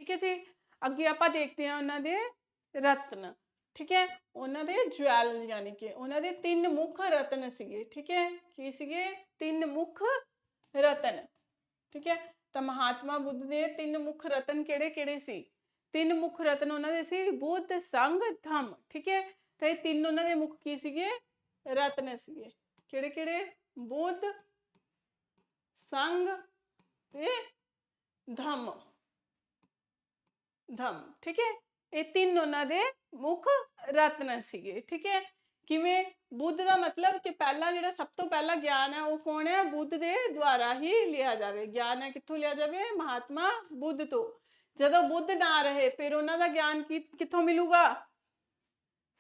ठीक है जी। अगे आप देखते हैं उन्होंने रत्न, ठीक है, उन्होंने ज्वैल यानी कि उन्होंने 3 मुख रत्न सीगे, ठीक है, की सीगे 3 मुख रत्न, ठीक है। तो महात्मा बुद्ध के 3 मुख रत्न किहड़े-किहड़े सी? 3 मुख रत्न उन्होंने सी बुद्ध, संघ, धम्म, ठीक है। तो ये 3 उन्होंने मुख की सीगे? रत्न सीगे। किहड़े-किहड़े? बुद्ध, संघ ते धम्म, धम्म, ठीक है। ये 3 उन्होंने मुख रत्न सीगे, ठीक है। किवें? बुद्ध का मतलब कि पहला जिहड़ा सब तो पहला ज्ञान है वो कौन है? बुद्ध के द्वारा ही लिया जाए। ज्ञान है कित्थों लिया जाए? महात्मा बुद्ध तो। जदों बुद्ध ना रहे फिर उन्होंने ज्ञान कित्थों मिलूगा?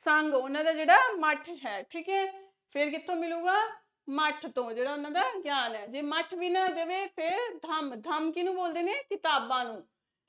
संघ, उन्होंने जिहड़ा मठ है, ठीक है, फिर कित्थों मिलूगा? मठ तो जिहड़ा उन्हों का ज्ञान है। जे मठ भी ना देवे फिर धम्म, धम्म किहनूं बोलदे ने? किताबां नूं।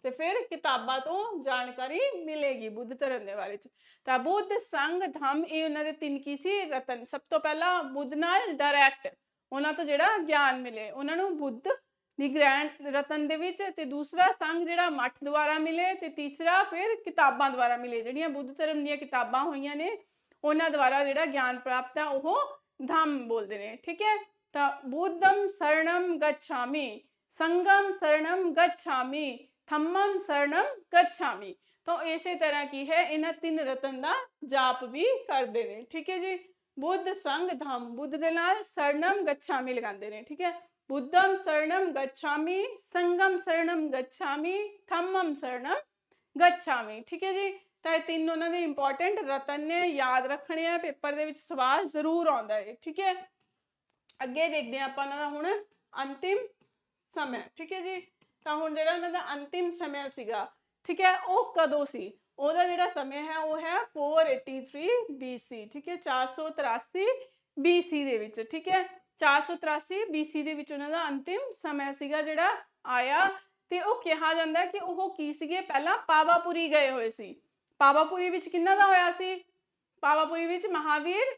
ते फिर किताबां तो जानकारी मिलेगी बुद्ध धर्म के बारे च। तां बुद्ध, संघ, धम्म ये उन्होंने 3 की सी रतन। सब तो पहला बुद्ध नाल डायरैक्ट उन्हों तो जिहड़ा ज्ञान मिले उन्होंने बुद्ध दी ग्रैंड रतन दे विच, ते दूसरा संघ जिहड़ा मठ द्वारा मिले, ते तीसरा फिर किताबां द्वारा मिले जिहड़ियां बुद्ध धर्म दीयां किताबां होईयां ने उन्हां द्वारा जिहड़ा ज्ञान प्राप्त है वो धम्म बोलते हैं, ठीक है। तो बुद्धम शरणम गच्छामि, संगम शरणम गच्छामि, थम्मम शरणम गच्छामि। तो इसे तरह की है इन्ह 3 रतन का जाप भी करते हैं, ठीक है जी। बुद्ध, संघ, धम्म, बुद्ध दे नाल शरणम गच्छामि लगाते हैं, ठीक है। बुद्धम शरणम गच्छामि, संगम शरणम गच्छामि, थम्मम शरणम गच्छामि, ठीक है जी। तो ये 3 उन्होंने इंपॉर्टेंट रतन ने, याद रखने हैं, पेपर दे विच सवाल जरूर आता है, ठीक है। अगे देखते हैं आपां उन्हां दा हुण अंतिम समय, ठीक है जी। तो हुण जिहड़ा उन्हां दा अंतिम समय सीगा, ठीक है, वो कदों सी? ਉਹਦਾ ਜਿਹੜਾ समय है वो है 483 BC, ठीक है, 483 BC ਦੇ ਵਿੱਚ, ठीक है। 483 BC ਦੇ ਵਿੱਚ ਉਹਨਾਂ ਦਾ ਅੰਤਿਮ समय ਸੀਗਾ ਜਿਹੜਾ ਆਇਆ, ਤੇ ਉਹ ਕਿਹਾ ਜਾਂਦਾ ਕਿ ਉਹ ਕੀ ਸੀਗੇ? ਪਹਿਲਾਂ ਪਾਵਾਪੁਰੀ ਗਏ ਹੋਏ ਸੀ। ਪਾਵਾਪੁਰੀ ਵਿੱਚ ਕਿੰਨਾ ਦਾ ਹੋਇਆ ਸੀ? ਪਾਵਾਪੁਰੀ ਵਿੱਚ ਮਹਾਵੀਰ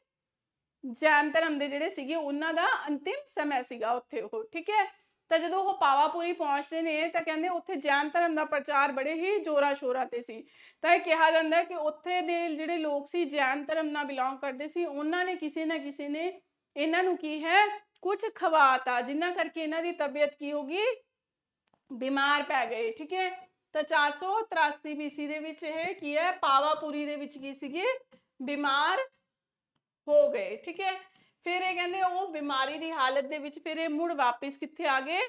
जैन धर्म के जिहड़े सीगे उन्हां दा अंतिम समय सीगा उत्थे ओह, ठीक है। तो जदों ओह पावापुरी पहुंचते हैं तो कहते उत्थे जैन धर्म का प्रचार बड़े ही जोरा शोरा ते सी। तो यह कहा जाता है कि उत्थे दे जिहड़े लोग सी जैन धर्म नाल बिलोंग करते सी, उन्हां ने किसी ना किसी ने इन्हां नूं की है कुछ खवाता, जिन्हां करके इन्हां दी तबीयत की होगी? बीमार पै गए, ठीक है। तो 483 BC दे विच इह की है पावापुरी दे विच की सीगे? बीमार हो गए, ठीक है। फिर ये कहते वो बीमारी की हालत दे विच फिर ये मुड़ वापिस कित्थे आ गए?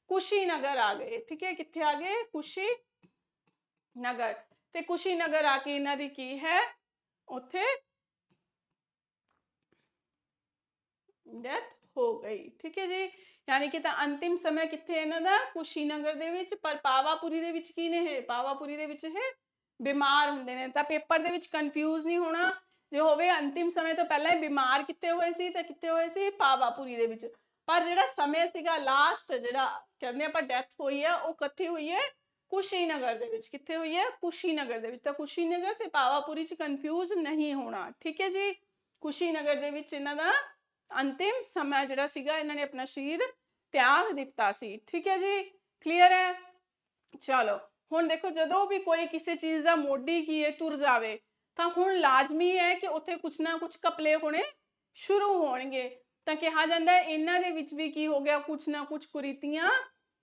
कुशीनगर आ गए, ठीक है। कित्थे आ गए? कुशीनगर। ते कुशीनगर आके इन्हां दी की है उत्थे डेथ हो गई, ठीक है जी। यानी कि अंतिम समय कित्थे इन्हां दा? कुशीनगर दे विच। पर पावापुरी दे विच की ने है? पावापुरी दे विच है बीमार हुंदे ने। तां पेपर दे विच कन्फ्यूज नहीं होना, जे होवे अंतिम समय तो पहला ही बीमार कित्थे होए सी ते कित्थे होए सी? पावापुरी दे विच। पर जिहड़ा समय सीगा लास्ट जिहड़ा कहंदे आपां डेथ होई है वो कित्थे हुई है? कुशीनगर दे विच। कित्थे हुई है? कुशीनगर दे विच। तां कुशीनगर ते पावापुरी च कन्फ्यूज नहीं होना, ठीक है जी। कुशीनगर दे विच इन्हां दा अंतिम समय जिहड़ा सीगा इन्हां ने अपना शरीर त्याग दिता सी, ठीक है जी। क्लीयर है? चलो हुण देखो जदों भी कोई किसी चीज़ का मोडी की है तुर जाए तो हुण लाजमी है कि उत्थे कुछ ना कुछ कपले होने शुरू होणगे। तो कहा जाता है इन्हां दे विच भी की हो गया? कुछ ना कुछ कुरीतियां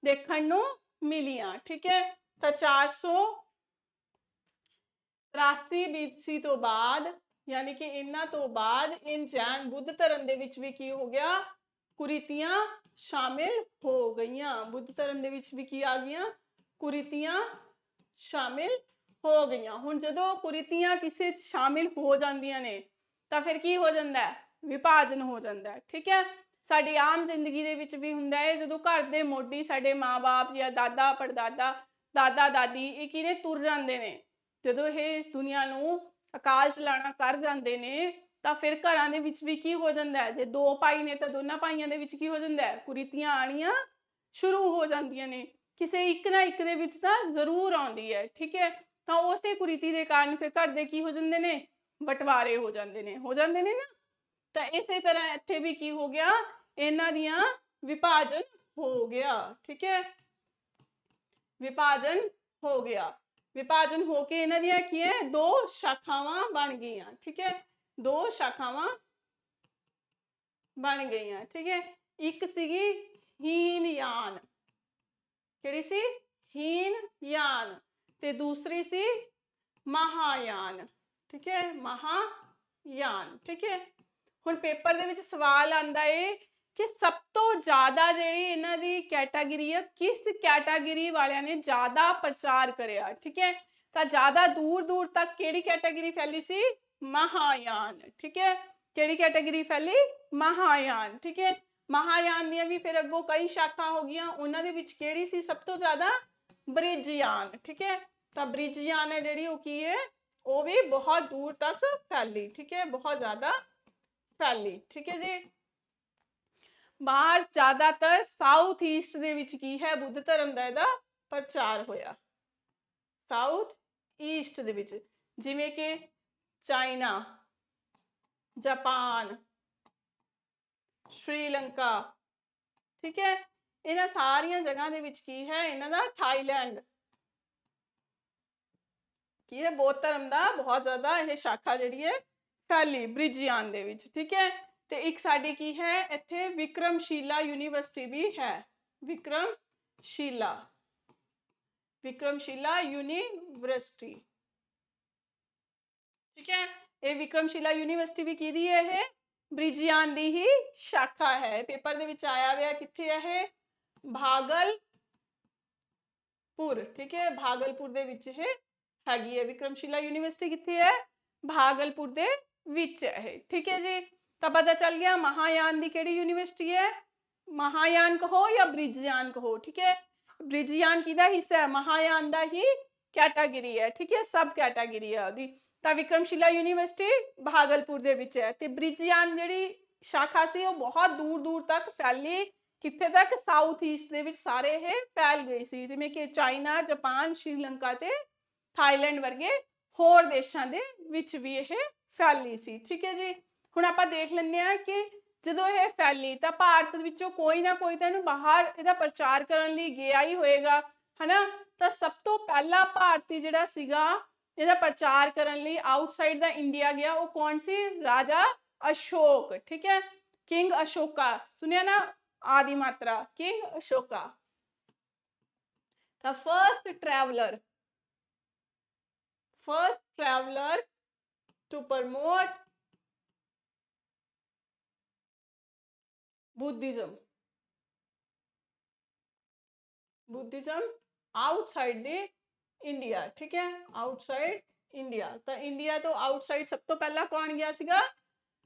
देखण नूं मिलियां, ठीक है। तो 483 BC तो बाद यानी कि इन्हां तो बाद इन जैन बुद्ध धर्म दे विच भी की हो गया? कुरीतियां शामिल हो गईयां। बुद्ध धर्म दे विच भी की आ गईयां? कुरीतियां शामिल हो गई। हुण जदों कुरीतियां किसी च शामिल हो जांदियां ने तां फिर की हो जांदा है? विभाजन हो जाता है, ठीक है। साडी आम जिंदगी दे विच भी हुंदा है जदों घर दे मोडी साडे माँ बाप या दादा परदादा दादा दादी ये किने तुर जांदे ने, जदों ये इस दुनिया नूं अकाल चलाना कर जांदे ने तां फिर घरां दे विच भी की हो जांदा है? जे 2 भाई ने तां दोनां भाइयां दे विच की हो जांदा है? कुरीतियां आणियां शुरू हो जांदियां ने। किसी एक ना एक दे विच तां जरूर आउंदी है, ठीक है। तो उस कुरीति के कारण फिर घर दे की हो जांदे ने? बंटवारे हो जाते हैं, हो जाते हैं ना। तो इस तरह इत्थे भी की हो गया? इन्हां दियां विभाजन हो गया, ठीक है, विभाजन ਹੋ ਗਿਆ। ਵਿਭਾਜਨ ਹੋ ਕੇ ਇਹਨਾਂ ਦੀਆਂ ਕੀ ਹੈ, 2 ਸ਼ਾਖਾਵਾਂ ਬਣ ਗਈਆਂ। ਠੀਕ ਹੈ, 2 ਸ਼ਾਖਾਵਾਂ ਬਣ ਗਈਆਂ। ਠੀਕ ਹੈ, ਇੱਕ ਸੀਗੀ ਹੀਨਯਾਨ, ਕਿਹੜੀ ਸੀ, ਹੀਨਯਾਨ, ਤੇ ਦੂਸਰੀ ਸੀ ਮਹਾਯਾਨ। ਠੀਕ ਹੈ, ਮਹਾਯਾਨ। ਠੀਕ ਹੈ, ਹੁਣ ਪੇਪਰ ਦੇ ਵਿੱਚ ਸਵਾਲ ਆਂਦਾ ਹੈ ਕਿ ਸਭ ਤੋਂ ਜ਼ਿਆਦਾ ਜਿਹੜੀ ਇਹਨਾਂ ਦੀ ਕੈਟਾਗਰੀ ਹੈ, ਕਿਸ ਕੈਟਾਗਰੀ ਵਾਲਿਆਂ ਨੇ ਜ਼ਿਆਦਾ ਪ੍ਰਚਾਰ ਕਰਿਆ। ਠੀਕ ਹੈ, ਤਾਂ ਜ਼ਿਆਦਾ ਦੂਰ ਦੂਰ ਤੱਕ ਕਿਹੜੀ ਕੈਟਾਗਰੀ ਫੈਲੀ ਸੀ, ਮਹਾਯਾਨ। ਠੀਕ ਹੈ, ਕਿਹੜੀ ਕੈਟਾਗਰੀ ਫੈਲੀ, ਮਹਾਯਾਨ। ਠੀਕ ਹੈ, ਮਹਾਯਾਨ ਦੀਆਂ ਵੀ ਫਿਰ ਅੱਗੋਂ ਕਈ ਸ਼ਾਖਾ ਹੋ ਗਈਆਂ, ਉਹਨਾਂ ਦੇ ਵਿੱਚ ਕਿਹੜੀ ਸੀ ਸਭ ਤੋਂ ਜ਼ਿਆਦਾ, ਬ੍ਰਿਜਯਾਨ। ਠੀਕ ਹੈ, ਤਾਂ ਬ੍ਰਿਜਯਾਨ ਹੈ ਜਿਹੜੀ ਉਹ ਕੀ ਹੈ, ਉਹ ਵੀ ਬਹੁਤ ਦੂਰ ਤੱਕ ਫੈਲੀ। ਠੀਕ ਹੈ, ਬਹੁਤ ਜ਼ਿਆਦਾ ਫੈਲੀ। ਠੀਕ ਹੈ ਜੀ, ਬਾਹਰ ਜ਼ਿਆਦਾਤਰ ਸਾਊਥ ਈਸਟ ਦੇ ਵਿੱਚ ਕੀ ਹੈ, ਬੁੱਧ ਧਰਮ ਦਾ ਇਹਦਾ ਪ੍ਰਚਾਰ ਹੋਇਆ। ਸਾਊਥ ਈਸਟ ਦੇ ਵਿੱਚ ਜਿਵੇਂ ਕਿ ਚਾਈਨਾ, ਜਾਪਾਨ, ਸ਼੍ਰੀਲੰਕਾ। ਠੀਕ ਹੈ, ਇਹਨਾਂ ਸਾਰੀਆਂ ਜਗ੍ਹਾ ਦੇ ਵਿੱਚ ਕੀ ਹੈ, ਇਹਨਾਂ ਦਾ ਥਾਈਲੈਂਡ ਕੀ ਹੈ, ਬੌਧ ਧਰਮ ਦਾ ਬਹੁਤ ਜ਼ਿਆਦਾ ਇਹ ਸ਼ਾਖਾ ਜਿਹੜੀ ਹੈ ਫੈਲੀ ਬ੍ਰਿਜਯਾਨ ਦੇ ਵਿੱਚ। ਠੀਕ ਹੈ, ਤੇ ਇੱਕ ਸਾਡੀ ਕੀ ਹੈ ਇੱਥੇ ਵਿਕਰਮਸ਼ੀਲਾ ਯੂਨੀਵਰਸਿਟੀ ਵੀ ਹੈ, ਵਿਕਰਮਸ਼ੀਲਾ, ਵਿਕਰਮਸ਼ੀਲਾ ਯੂਨੀਵਰਸਿਟੀ। ਠੀਕ ਹੈ, ਇਹ ਵਿਕਰਮਸ਼ੀਲਾ ਯੂਨੀਵਰਸਿਟੀ ਵੀ ਕਿਹਦੀ ਹੈ, ਇਹ ਬ੍ਰਿਜਯਾਨ ਦੀ ਹੀ ਸ਼ਾਖਾ ਹੈ। ਪੇਪਰ ਦੇ ਵਿੱਚ ਆਇਆ ਹੋਇਆ ਕਿੱਥੇ ਹੈ, ਇਹ ਭਾਗਲਪੁਰ। ਠੀਕ ਹੈ, ਭਾਗਲਪੁਰ ਦੇ ਵਿੱਚ ਇਹ ਹੈਗੀ ਹੈ ਵਿਕਰਮਸ਼ੀਲਾ ਯੂਨੀਵਰਸਿਟੀ। ਕਿੱਥੇ ਹੈ, ਭਾਗਲਪੁਰ ਦੇ ਵਿੱਚ ਹੈ। ਠੀਕ ਹੈ ਜੀ, ਤਾਂ ਪਤਾ ਚੱਲ ਗਿਆ ਮਹਾਯਾਨ ਦੀ ਕਿਹੜੀ ਯੂਨੀਵਰਸਿਟੀ ਹੈ, ਮਹਾਯਾਨ ਕਹੋ ਜਾਂ ਬ੍ਰਿਜਯਾਨ ਕਹੋ। ਠੀਕ ਹੈ, ਬ੍ਰਿਜਯਾਨ ਕਿਹਦਾ ਹਿੱਸਾ ਹੈ, ਮਹਾਯਾਨ ਦਾ ਹੀ ਕੈਟਾਗਰੀ ਹੈ। ਠੀਕ ਹੈ, ਸਬ ਕੈਟਾਗਰੀ ਹੈ ਉਹਦੀ। ਤਾਂ ਵਿਕਰਮਸ਼ੀਲਾ ਯੂਨੀਵਰਸਿਟੀ ਭਾਗਲਪੁਰ ਦੇ ਵਿੱਚ ਹੈ, ਤੇ ਬ੍ਰਿਜਯਾਨ ਜਿਹੜੀ ਸ਼ਾਖਾ ਸੀ ਉਹ ਬਹੁਤ ਦੂਰ ਦੂਰ ਤੱਕ ਫੈਲੀ, ਕਿੱਥੇ ਤੱਕ, ਸਾਊਥ ਈਸਟ ਦੇ ਵਿੱਚ ਸਾਰੇ ਇਹ ਫੈਲ ਗਈ ਸੀ, ਜਿਵੇਂ ਕਿ ਚਾਈਨਾ, ਜਾਪਾਨ, ਸ਼੍ਰੀਲੰਕਾ ਤੇ ਥਾਈਲੈਂਡ ਵਰਗੇ ਹੋਰ ਦੇਸ਼ਾਂ ਦੇ ਵਿੱਚ ਵੀ ਇਹ ਫੈਲੀ ਸੀ। ਠੀਕ ਹੈ ਜੀ, ਹੁਣ ਆਪਾਂ ਦੇਖ ਲੈਂਦੇ ਹਾਂ ਕਿ ਜਦੋਂ ਇਹ ਫੈਲੀ ਤਾਂ ਭਾਰਤ ਵਿੱਚੋਂ ਕੋਈ ਨਾ ਕੋਈ ਤਾਂ ਇਹਨੂੰ ਬਾਹਰ ਇਹਦਾ ਪ੍ਰਚਾਰ ਕਰਨ ਲਈ ਗਿਆ ਹੀ ਹੋਏਗਾ, ਹਨਾ। ਤਾਂ ਸਭ ਤੋਂ ਪਹਿਲਾ ਭਾਰਤੀ ਜਿਹੜਾ ਸੀਗਾ ਇਹਦਾ ਪ੍ਰਚਾਰ ਕਰਨ ਲਈ ਆਊਟਸਾਈਡ ਦਾ ਇੰਡੀਆ ਗਿਆ, ਉਹ ਕੌਣ ਸੀ, ਰਾਜਾ ਅਸ਼ੋਕ। ਠੀਕ ਹੈ, ਕਿੰਗ ਅਸ਼ੋਕਾ, ਸੁਣਿਆ ਨਾ, ਆਦਿ ਮਾਤਰਾ, ਕਿੰਗ ਅਸ਼ੋਕਾ। ਤਾਂ first traveler to promote Buddhism outside the India। ठीक है, outside India। ਤਾਂ ਇੰਡੀਆ ਤੋਂ ਆਊਟਸਾਈਡ ਸਭ ਤੋਂ ਪਹਿਲਾਂ ਕੌਣ ਗਿਆ ਸੀਗਾ,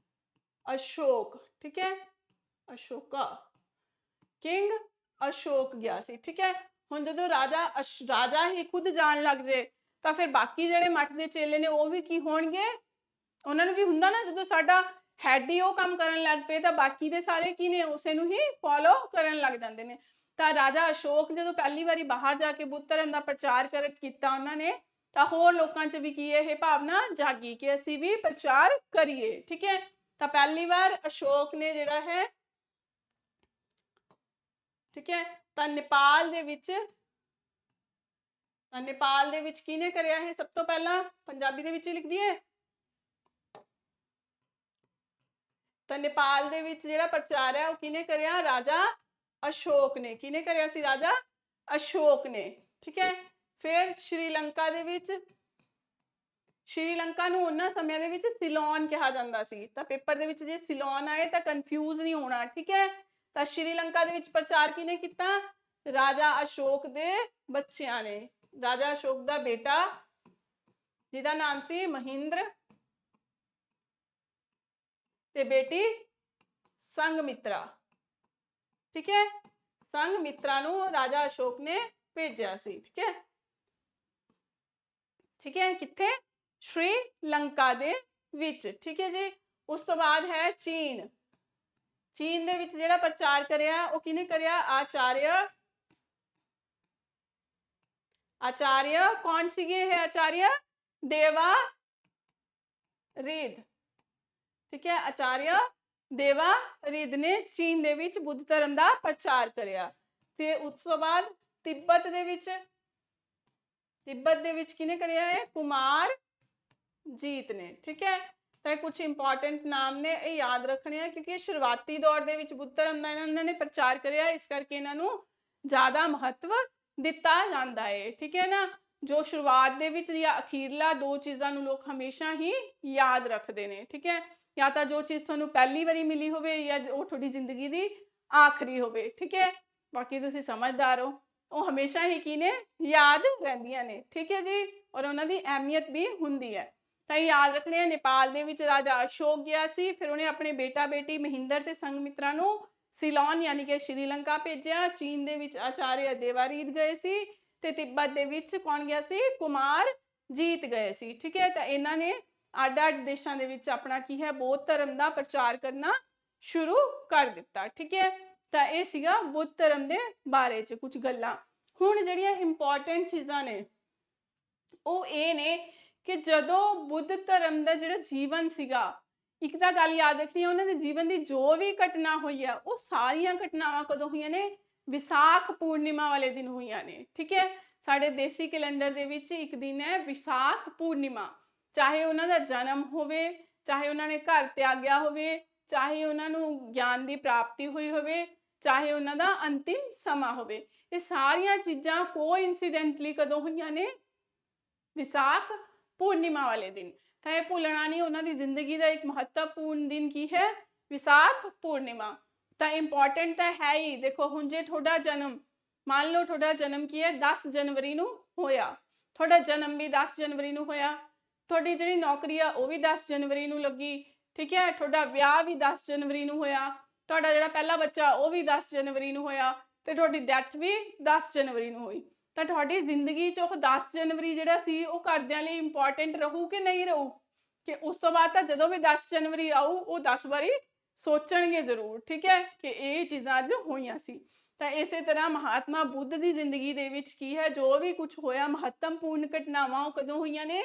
ਅਸ਼ੋਕ। ਠੀਕ ਹੈ, ਅਸ਼ੋਕਾ, ਕਿੰਗ ਅਸ਼ੋਕ ਗਿਆ ਸੀ। ਠੀਕ ਹੈ, ਹੁਣ ਜਦੋਂ ਰਾਜਾ ਹੀ ਖੁਦ ਜਾਣ ਲੱਗ ਜੇ ਤਾਂ ਫਿਰ ਬਾਕੀ ਜਿਹੜੇ ਮੱਠ ਦੇ ਚੇਲੇ ਨੇ ਉਹ ਵੀ ਕੀ ਹੋਣਗੇ, ਉਹਨਾਂ ਨੂੰ ਵੀ ਹੁੰਦਾ ਨਾ, ਜਦੋਂ ਸਾਡਾ ਹੈਡ ਹੀ ਉਹ ਕੰਮ ਕਰਨ ਲੱਗ ਪਏ ਤਾਂ ਬਾਕੀ ਦੇ ਸਾਰੇ ਕੀ ਨੇ, ਉਸੇ ਨੂੰ ਹੀ ਫੋਲੋ ਕਰਨ ਲੱਗ ਜਾਂਦੇ ਨੇ। ਤਾਂ ਰਾਜਾ ਅਸ਼ੋਕ ਜਦੋਂ ਪਹਿਲੀ ਵਾਰੀ ਬਾਹਰ ਜਾ ਕੇ ਬੁੱਧ ਧਰਮ ਦਾ ਪ੍ਰਚਾਰ ਕੀਤਾ ਉਹਨਾਂ ਨੇ, ਤਾਂ ਹੋਰ ਲੋਕਾਂ 'ਚ ਵੀ ਕੀ ਇਹ ਭਾਵਨਾ ਜਾਗੀ ਕਿ ਅਸੀਂ ਵੀ ਪ੍ਰਚਾਰ ਕਰੀਏ। ਠੀਕ ਹੈ, ਤਾਂ ਪਹਿਲੀ ਵਾਰ ਅਸ਼ੋਕ ਨੇ ਜਿਹੜਾ ਹੈ, ਠੀਕ ਹੈ, ਤਾਂ ਨੇਪਾਲ ਦੇ ਵਿੱਚ ਕਿਹਨੇ ਕਰਿਆ ਇਹ ਸਭ ਤੋਂ ਪਹਿਲਾਂ, ਪੰਜਾਬੀ ਦੇ ਵਿੱਚ ਹੀ ਲਿਖ ਦਈਏ। ਤਾਂ ਨੇਪਾਲ ਦੇ ਵਿੱਚ ਜਿਹੜਾ ਪ੍ਰਚਾਰ ਹੈ ਉਹ ਕਿਹਨੇ ਕਰਿਆ, ਰਾਜਾ ਅਸ਼ੋਕ ਨੇ। ਕਿਹਨੇ ਕਰਿਆ ਸੀ, ਰਾਜਾ ਅਸ਼ੋਕ ਨੇ। ਠੀਕ ਹੈ, ਫਿਰ ਸ਼੍ਰੀਲੰਕਾ ਦੇ ਵਿੱਚ, ਸ਼੍ਰੀਲੰਕਾ ਨੂੰ ਉਹਨਾਂ ਸਮਿਆਂ ਦੇ ਵਿੱਚ ਸਿਲੋਨ ਕਿਹਾ ਜਾਂਦਾ ਸੀ, ਤਾਂ ਪੇਪਰ ਦੇ ਵਿੱਚ ਜੇ ਸਿਲੋਨ ਆਏ ਤਾਂ ਕਨਫਿਊਜ਼ ਨਹੀਂ ਹੋਣਾ। ਠੀਕ ਹੈ, ਤਾਂ ਸ਼੍ਰੀਲੰਕਾ ਦੇ ਵਿੱਚ ਪ੍ਰਚਾਰ ਕਿਹਨੇ ਕੀਤਾ, ਰਾਜਾ ਅਸ਼ੋਕ ਦੇ ਬੱਚਿਆਂ ਨੇ। ਰਾਜਾ ਅਸ਼ੋਕ ਦਾ ਬੇਟਾ ਜਿਹਦਾ ਨਾਮ ਸੀ ਮਹਿੰਦਰ ਤੇ ਬੇਟੀ ਸੰਘਮਿਤਰਾ। ਠੀਕ ਹੈ, ਸੰਘਮਿਤਰਾ ਨੂੰ ਰਾਜਾ ਅਸ਼ੋਕ ਨੇ ਭੇਜਿਆ ਸੀ। ਠੀਕ ਹੈ, ਠੀਕ ਹੈ, ਕਿੱਥੇ, ਸ਼੍ਰੀਲੰਕਾ ਦੇ ਵਿੱਚ। ਠੀਕ ਹੈ ਜੀ, ਉਸ ਤੋਂ ਬਾਅਦ ਹੈ ਚੀਨ। ਚੀਨ ਦੇ ਵਿੱਚ ਜਿਹੜਾ ਪ੍ਰਚਾਰ ਕਰਿਆ ਉਹ ਕਿਹਨੇ ਕਰਿਆ, ਆਚਾर्य ਕੌਣ ਸੀਗੇ ਇਹ, ਆਚਾर्य ਦੇਵਾਰਿਦ। ਠੀਕ ਹੈ, ਆਚਾर्य ਦੇਵਾਰਿਦ ਨੇ ਚੀਨ ਦੇ ਵਿੱਚ ਬੁੱਧ ਧਰਮ ਦਾ ਪ੍ਰਚਾਰ ਕਰਿਆ। ਤੇ ਉਸ ਤੋਂ ਬਾਅਦ ਤਿੱਬਤ ਦੇ ਵਿੱਚ तिब्बत ਦੇ ਵਿੱਚ ਕਿਹਨੇ ਕਰਿਆ ਹੈ? ਕੁਮਾਰ ਜੀਤ ਨੇ। ਠੀਕ ਹੈ, ਤਾਂ ਕੁਝ ਇੰਪੋਰਟੈਂਟ ਨਾਮ ਨੇ, ਇਹ ਯਾਦ ਰੱਖਣੇ ਆ ਕਿਉਂਕਿ ਸ਼ੁਰੂਆਤੀ ਦੌਰ ਦੇ ਵਿੱਚ ਬੁੱਧ ਧਰਮ ਦਾ ਇਹਨਾਂ ਨੇ ਪ੍ਰਚਾਰ ਕਰਿਆ, ਇਸ ਕਰਕੇ ਇਹਨਾਂ ਨੂੰ ਜ਼ਿਆਦਾ ਮਹੱਤਵ ਦਿੱਤਾ ਜਾਂਦਾ ਹੈ। ਠੀਕ ਹੈ ਨਾ, ਜੋ ਸ਼ੁਰੂਆਤ ਦੇ ਵਿੱਚ ਜਾਂ ਅਖੀਰਲਾ ਦੋ ਚੀਜ਼ਾਂ ਨੂੰ ਲੋਕ ਹਮੇਸ਼ਾ ਹੀ ਯਾਦ ਰੱਖਦੇ ਨੇ। ਠੀਕ ਹੈ, ਜਾਂ ਤਾਂ ਜੋ ਚੀਜ਼ ਤੁਹਾਨੂੰ ਪਹਿਲੀ ਵਾਰੀ ਮਿਲੀ ਹੋਵੇ ਜਾਂ ਉਹ ਤੁਹਾਡੀ ਜ਼ਿੰਦਗੀ ਦੀ ਆਖਰੀ ਹੋਵੇ। ਠੀਕ ਹੈ, ਬਾਕੀ ਤੁਸੀਂ ਸਮਝਦਾਰ ਹੋ, ਉਹ ਹਮੇਸ਼ਾ ਹੀ ਕੀ ਨੇ? ਯਾਦ ਰਹਿੰਦੀਆਂ ਨੇ। ਠੀਕ ਹੈ ਜੀ, ਔਰ ਉਹਨਾਂ ਦੀ ਅਹਿਮੀਅਤ ਵੀ ਹੁੰਦੀ ਹੈ। ਤਾਂ ਯਾਦ ਰੱਖਣੇ ਆ, ਨੇਪਾਲ ਦੇ ਵਿੱਚ ਰਾਜਾ ਅਸ਼ੋਕ ਗਿਆ ਸੀ, ਫਿਰ ਉਹਨੇ ਆਪਣੇ ਬੇਟਾ ਬੇਟੀ ਮਹਿੰਦਰ ਤੇ ਸੰਗਮਿਤਰਾ ਨੂੰ ਸਿਲੋਨ ਯਾਨੀ ਕਿ ਸ਼੍ਰੀਲੰਕਾ ਭੇਜਿਆ। ਚੀਨ ਦੇ ਵਿੱਚ ਆਚਾਰਿਆ ਦੇਵਾਰੀਦ ਗਏ ਸੀ ਤੇ ਤਿੱਬਤ ਦੇ ਵਿੱਚ ਕੌਣ ਗਿਆ ਸੀ? ਕੁਮਾਰ ਜੀਤ ਗਏ ਸੀ। ਠੀਕ ਹੈ, ਤਾਂ ਇਹਨਾਂ ਨੇ ਅੱਡ-ਅੱਡ ਦੇਸ਼ਾਂ ਦੇ ਵਿੱਚ ਆਪਣਾ ਕੀ ਹੈ? ਬੌਧ ਧਰਮ ਦਾ ਪ੍ਰਚਾਰ ਕਰਨਾ ਸ਼ੁਰੂ ਕਰ ਦਿੱਤਾ। ਠੀਕ ਹੈ, ਤਾਂ ਇਹ ਸੀਗਾ ਬੁੱਧ ਧਰਮ ਦੇ ਬਾਰੇ ਚ ਕੁਝ ਗੱਲਾਂ। ਹੁਣ ਜਿਹੜੀਆਂ ਇੰਪੋਰਟੈਂਟ ਚੀਜ਼ਾਂ ਨੇ ਉਹ ਇਹ ਨੇ ਕਿ ਜਦੋਂ ਬੁੱਧ ਧਰਮ ਦਾ ਜਿਹੜਾ ਜੀਵਨ ਸੀਗਾ, ਇੱਕ ਤਾਂ ਗੱਲ ਯਾਦ ਰੱਖਣੀ ਹੈ, ਉਹਨਾਂ ਦੇ ਜੀਵਨ ਦੀ ਜੋ ਵੀ ਘਟਨਾ ਹੋਈ ਆ ਉਹ ਸਾਰੀਆਂ ਘਟਨਾਵਾਂ ਕਦੋਂ ਹੋਈਆਂ ਨੇ? ਵਿਸਾਖ ਪੂਰਨਿਮਾ ਵਾਲੇ ਦਿਨ ਹੋਈਆਂ ਨੇ। ਠੀਕ ਹੈ, ਸਾਡੇ ਦੇਸੀ ਕੈਲੰਡਰ ਦੇ ਵਿੱਚ ਇੱਕ ਦਿਨ ਹੈ ਵਿਸਾਖ ਪੂਰਨਿਮਾ। ਚਾਹੇ ਉਹਨਾਂ ਦਾ ਜਨਮ ਹੋਵੇ, ਚਾਹੇ ਉਹਨਾਂ ਨੇ ਘਰ ਤਿਆਗਿਆ ਹੋਵੇ, ਚਾਹੇ ਉਹਨਾਂ ਨੂੰ ਗਿਆਨ ਦੀ ਪ੍ਰਾਪਤੀ ਹੋਈ ਹੋਵੇ, ਚਾਹੇ ਉਹਨਾਂ ਦਾ ਅੰਤਿਮ ਸਮਾਂ ਹੋਵੇ, ਇਹ ਸਾਰੀਆਂ ਚੀਜ਼ਾਂ ਕੋਇਨਸੀਡੈਂਟਲੀ ਕਦੋਂ ਹੋਈਆਂ ਨੇ? ਵਿਸਾਖ ਪੂਰਨਿਮਾ ਵਾਲੇ ਦਿਨ। ਤਾਂ ਇਹ ਭੁੱਲਣਾ ਨਹੀਂ, ਉਹਨਾਂ ਦੀ ਜ਼ਿੰਦਗੀ ਦਾ ਇੱਕ ਮਹੱਤਵਪੂਰਨ ਦਿਨ ਕੀ ਹੈ? ਵਿਸਾਖ ਪੂਰਨਿਮਾ। ਤਾਂ ਇੰਪੋਰਟੈਂਟ ਤਾਂ ਹੈ ਹੀ। ਦੇਖੋ ਹੁਣ ਜੇ ਤੁਹਾਡਾ ਜਨਮ, ਮੰਨ ਲਓ ਤੁਹਾਡਾ ਜਨਮ ਕੀ ਹੈ? 10 ਜਨਵਰੀ ਨੂੰ ਹੋਇਆ, ਤੁਹਾਡਾ ਜਨਮ ਵੀ 10 ਜਨਵਰੀ ਨੂੰ ਹੋਇਆ, ਤੁਹਾਡੀ ਜਿਹੜੀ ਨੌਕਰੀ ਆ ਉਹ ਵੀ 10 ਜਨਵਰੀ ਨੂੰ ਲੱਗੀ। ਠੀਕ ਹੈ, ਤੁਹਾਡਾ ਵਿਆਹ ਵੀ 10 ਜਨਵਰੀ ਨੂੰ ਹੋਇਆ, ਤੁਹਾਡਾ ਜਿਹੜਾ ਪਹਿਲਾ ਬੱਚਾ ਉਹ ਵੀ 10 ਜਨਵਰੀ ਨੂੰ ਹੋਇਆ ਤੇ ਤੁਹਾਡੀ ਡੈਥ ਵੀ 10 ਜਨਵਰੀ ਨੂੰ ਹੋਈ। ਤਾਂ ਤੁਹਾਡੀ ਜ਼ਿੰਦਗੀ 'ਚ ਉਹ 10 ਜਨਵਰੀ ਜਿਹੜਾ ਸੀ ਉਹ ਘਰਦਿਆਂ ਲਈ ਇੰਪੋਰਟੈਂਟ ਰਹੂ ਕਿ ਨਹੀਂ ਰਹੂ? ਕਿ ਉਸ ਤੋਂ ਬਾਅਦ ਤਾਂ ਜਦੋਂ ਵੀ 10 ਜਨਵਰੀ ਆਊ ਉਹ 10 ਵਾਰੀ ਸੋਚਣਗੇ ਜ਼ਰੂਰ। ਠੀਕ ਹੈ, ਕਿ ਇਹ ਚੀਜ਼ਾਂ ਅੱਜ ਹੋਈਆਂ ਸੀ। ਤਾਂ ਇਸੇ ਤਰ੍ਹਾਂ ਮਹਾਤਮਾ ਬੁੱਧ ਦੀ ਜ਼ਿੰਦਗੀ ਦੇ ਵਿੱਚ ਕੀ ਹੈ? ਜੋ ਵੀ ਕੁਝ ਹੋਇਆ, ਮਹੱਤਵਪੂਰਨ ਘਟਨਾਵਾਂ, ਉਹ ਕਦੋਂ ਹੋਈਆਂ ਨੇ?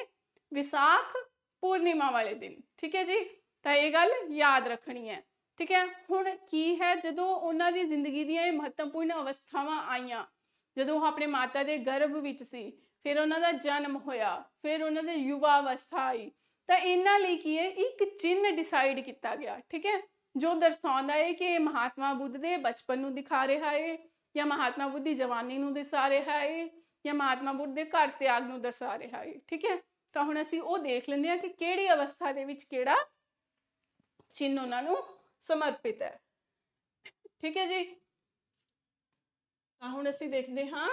ਵਿਸਾਖ ਪੂਰਨਿਮਾ ਵਾਲੇ ਦਿਨ। ਠੀਕ ਹੈ ਜੀ, ਤਾਂ ਇਹ ਗੱਲ ਯਾਦ ਰੱਖਣੀ ਹੈ। ਠੀਕ ਹੈ, ਹੁਣ ਕੀ ਹੈ? ਜਦੋਂ ਉਹਨਾਂ ਦੀ ਜ਼ਿੰਦਗੀ ਦੀਆਂ ਇਹ ਮਹੱਤਵਪੂਰਨ ਅਵਸਥਾਵਾਂ ਆਈਆਂ, ਜਦੋਂ ਉਹ ਆਪਣੇ ਮਾਤਾ ਦੇ ਗਰਭ ਵਿੱਚ ਸੀ, ਫਿਰ ਉਹਨਾਂ ਦਾ ਜਨਮ ਹੋਇਆ, ਫਿਰ ਉਹਨਾਂ ਦੇ ਯੁਵਾ ਅਵਸਥਾ ਆਈ, ਤਾਂ ਇਹਨਾਂ ਲਈ ਕੀ ਹੈ? ਇੱਕ ਚਿੰਨ੍ਹ ਡਿਸਾਈਡ ਕੀਤਾ ਗਿਆ। ਠੀਕ ਹੈ, ਜੋ ਦਰਸਾਉਂਦਾ ਹੈ ਕਿ ਮਹਾਤਮਾ ਬੁੱਧ ਦੇ ਬਚਪਨ ਨੂੰ ਦਿਖਾ ਰਿਹਾ ਹੈ, ਜਾਂ ਮਹਾਤਮਾ ਬੁੱਧ ਦੀ ਜਵਾਨੀ ਨੂੰ ਦਰਸਾ ਰਿਹਾ ਹੈ, ਜਾਂ ਮਹਾਤਮਾ ਬੁੱਧ ਦੇ ਘਰ ਤਿਆਗ ਨੂੰ ਦਰਸਾ ਰਿਹਾ ਹੈ। ਠੀਕ ਹੈ, ਤਾਂ ਹੁਣ ਅਸੀਂ ਉਹ ਦੇਖ ਲੈਂਦੇ ਹਾਂ ਕਿ ਕਿਹੜੀ ਅਵਸਥਾ ਦੇ ਵਿੱਚ ਕਿਹੜਾ ਚਿੰਨ੍ਹ ਉਹਨਾਂ ਨੂੰ ਸਮਰਪਿਤ ਹੈ। ਠੀਕ ਹੈ ਜੀ, ਤਾਂ ਹੁਣ ਅਸੀਂ ਦੇਖਦੇ ਹਾਂ